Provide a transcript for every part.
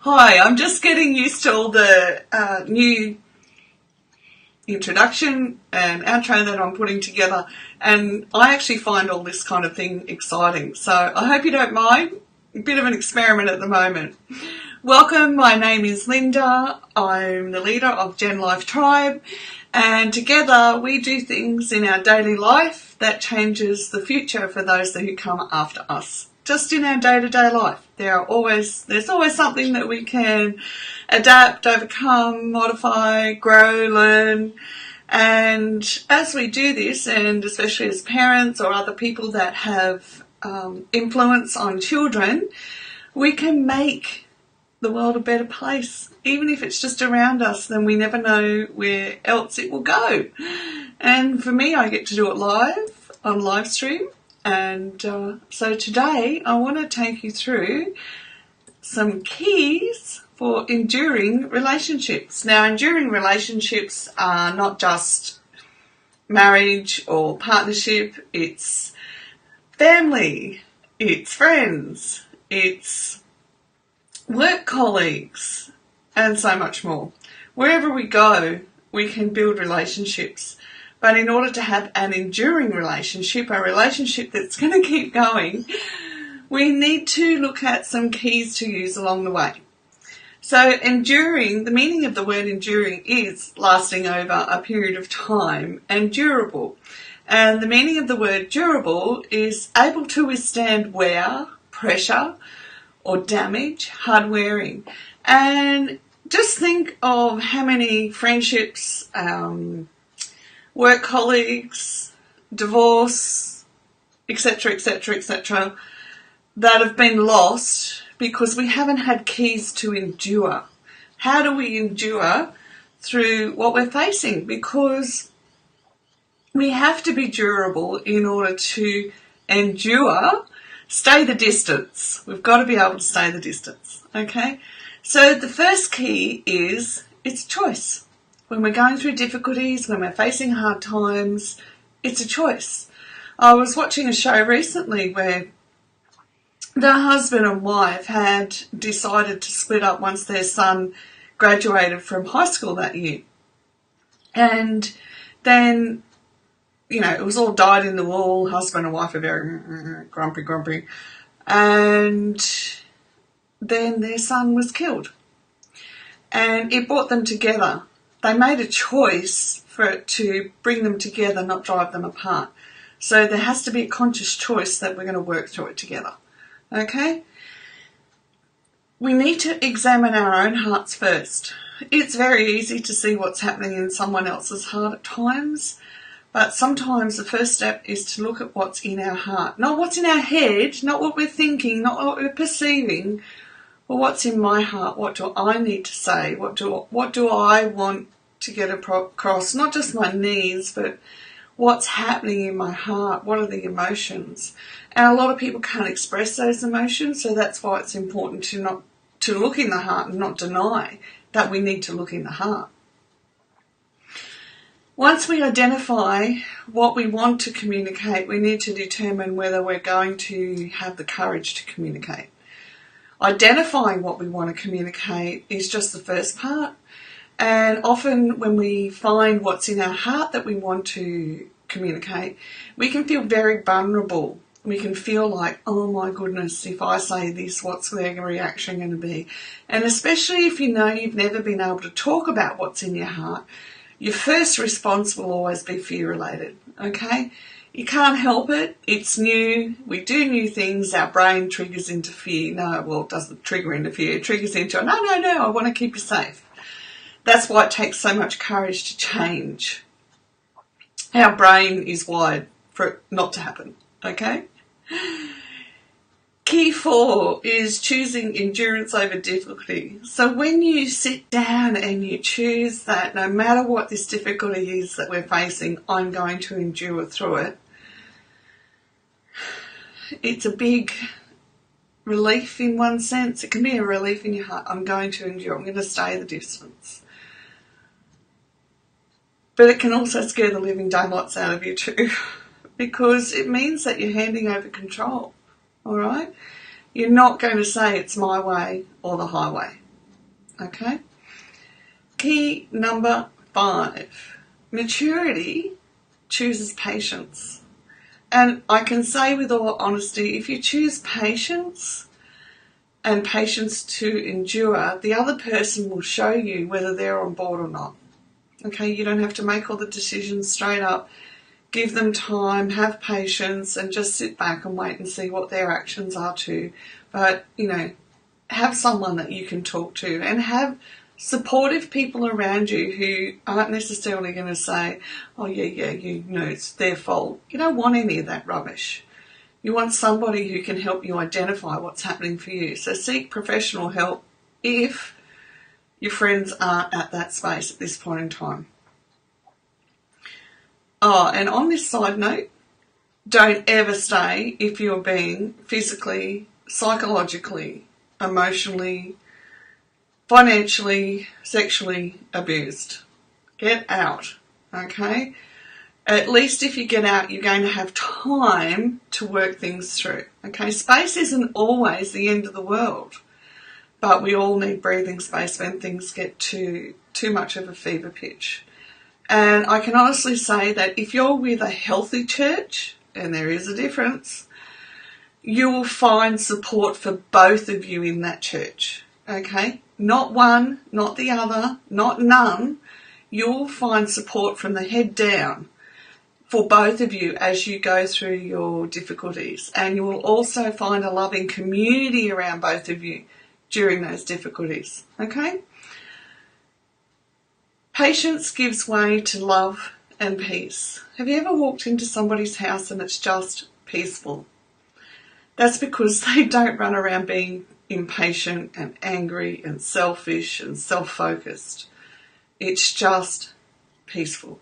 Hi, I'm just getting used to all the new introduction and outro that I'm putting together, and I actually find all this kind of thing exciting. So I hope you don't mind. A bit of an experiment at the moment. Welcome, my name is Linda. I'm the leader of Gen Life Tribe, and together we do things in our daily life that changes the future for those who come after us. Just in our day-to-day life, there's always something that we can adapt, overcome, modify, grow, learn. And as we do this, and especially as parents or other people that have influence on children, we can make the world a better place. Even if it's just around us, then we never know where else it will go. And for me, I get to do it live, on live stream. And so today I want to take you through some keys for enduring relationships. Now, enduring relationships are not just marriage or partnership, it's family, it's friends, it's work colleagues, and so much more. Wherever we go, we can build relationships. But in order to have an enduring relationship, a relationship that's going to keep going, we need to look at some keys to use along the way. So enduring, the meaning of the word enduring is lasting over a period of time and durable. And the meaning of the word durable is able to withstand wear, pressure, or damage, hard wearing. And just think of how many friendships, work colleagues, divorce, etc., that have been lost because we haven't had keys to endure. How do we endure through what we're facing? Because we have to be durable in order to endure. Stay the distance. We've got to be able to stay the distance, okay? So the first key is it's choice. When we're going through difficulties, when we're facing hard times, it's a choice. I was watching a show recently where the husband and wife had decided to split up once their son graduated from high school that year. And then, it was all dyed in the wool. Husband and wife are very grumpy. And then their son was killed. And it brought them together. They made a choice for it to bring them together, not drive them apart. So there has to be a conscious choice that we're going to work through it together. Okay? We need to examine our own hearts first. It's very easy to see what's happening in someone else's heart at times, but sometimes the first step is to look at what's in our heart. Not what's in our head, not what we're thinking, not what we're perceiving, but what's in my heart. What do I need to say? What do I want to get across? Not just my needs, but what's happening in my heart? What are the emotions? And a lot of people can't express those emotions, so that's why it's important to look in the heart and not deny that we need to look in the heart. Once we identify what we want to communicate, we need to determine whether we're going to have the courage to communicate. Identifying what we want to communicate is just the first part. And often when we find what's in our heart that we want to communicate, we can feel very vulnerable. We can feel like, oh my goodness, if I say this, what's their reaction going to be? And especially if you've never been able to talk about what's in your heart, your first response will always be fear-related, okay? You can't help it. It's new. We do new things. Our brain triggers into fear. It doesn't trigger into fear. It triggers into, no, I want to keep you safe. That's why it takes so much courage to change. Our brain is wired for it not to happen, okay? Key 4 is choosing endurance over difficulty. So when you sit down and you choose that no matter what this difficulty is that we're facing, I'm going to endure through it, it's a big relief in one sense. It can be a relief in your heart. I'm going to endure. I'm going to stay the distance. But it can also scare the living daylights out of you too, because it means that you're handing over control, all right? You're not going to say it's my way or the highway. Okay? Key number 5. Maturity chooses patience. And I can say with all honesty, if you choose patience and patience to endure, the other person will show you whether they're on board or not. Okay, you don't have to make all the decisions straight up. Give them time, have patience, and just sit back and wait and see what their actions are too. But, have someone that you can talk to, and have supportive people around you who aren't necessarily going to say, oh yeah, it's their fault. You don't want any of that rubbish. You want somebody who can help you identify what's happening for you. So seek professional help if your friends aren't at that space at this point in time. Oh, and on this side note, don't ever stay if you're being physically, psychologically, emotionally, financially, sexually abused. Get out, okay? At least if you get out, you're going to have time to work things through, okay? Space isn't always the end of the world, but we all need breathing space when things get too much of a fever pitch. And I can honestly say that if you're with a healthy church, and there is a difference, you will find support for both of you in that church, okay? Not one, not the other, not none. You'll find support from the head down for both of you as you go through your difficulties. And you will also find a loving community around both of you during those difficulties, okay? Patience gives way to love and peace. Have you ever walked into somebody's house and it's just peaceful? That's because they don't run around being impatient and angry and selfish and self-focused. It's just peaceful.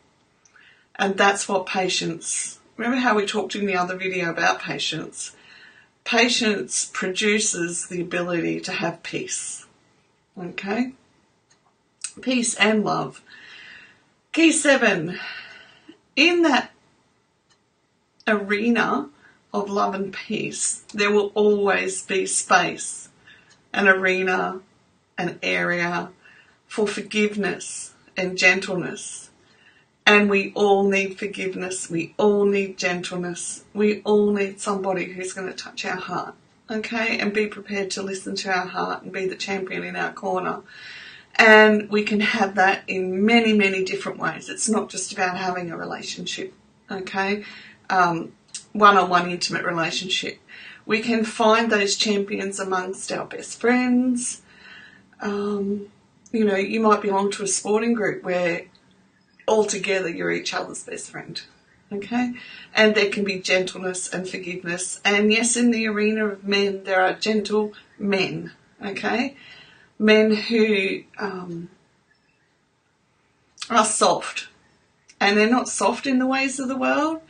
And that's what patience, remember how we talked in the other video about patience? Patience produces the ability to have peace. Okay? Peace and love. Key 7. In that arena of love and peace, there will always be space, an arena, an area for forgiveness and gentleness. And we all need forgiveness, we all need gentleness, we all need somebody who's going to touch our heart, okay? And be prepared to listen to our heart and be the champion in our corner. And we can have that in many, many different ways. It's not just about having a relationship, okay? One-on-one intimate relationship. We can find those champions amongst our best friends. You might belong to a sporting group where altogether you're each other's best friend, okay? And there can be gentleness and forgiveness. And yes, in the arena of men, there are gentle men, okay? Men who are soft. And they're not soft in the ways of the world.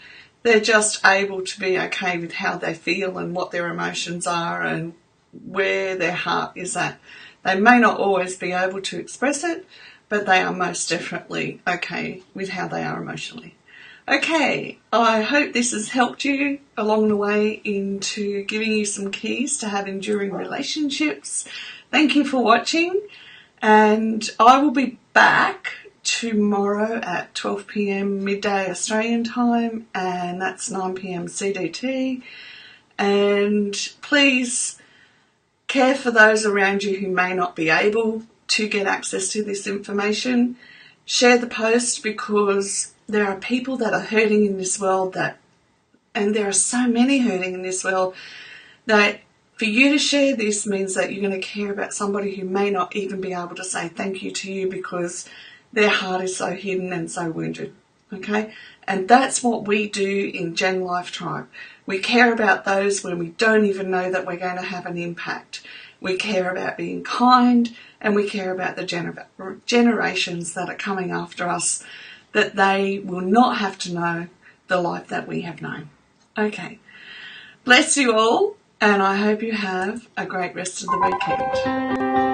They're just able to be okay with how they feel and what their emotions are and where their heart is at. They may not always be able to express it, but they are most definitely okay with how they are emotionally. Okay, I hope this has helped you along the way into giving you some keys to have enduring relationships. Thank you for watching, and I will be back tomorrow at 12 p.m. midday Australian time, and that's 9 p.m. CDT. And please care for those around you who may not be able to get access to this information. Share the post, because there are people that are hurting in this world, and there are so many hurting in this world, that for you to share this means that you're going to care about somebody who may not even be able to say thank you to you because their heart is so hidden and so wounded. Okay? And that's what we do in Gen Life Tribe. We care about those when we don't even know that we're going to have an impact. We care about being kind, and we care about the generations that are coming after us, that they will not have to know the life that we have known. Okay. Bless you all, and I hope you have a great rest of the weekend.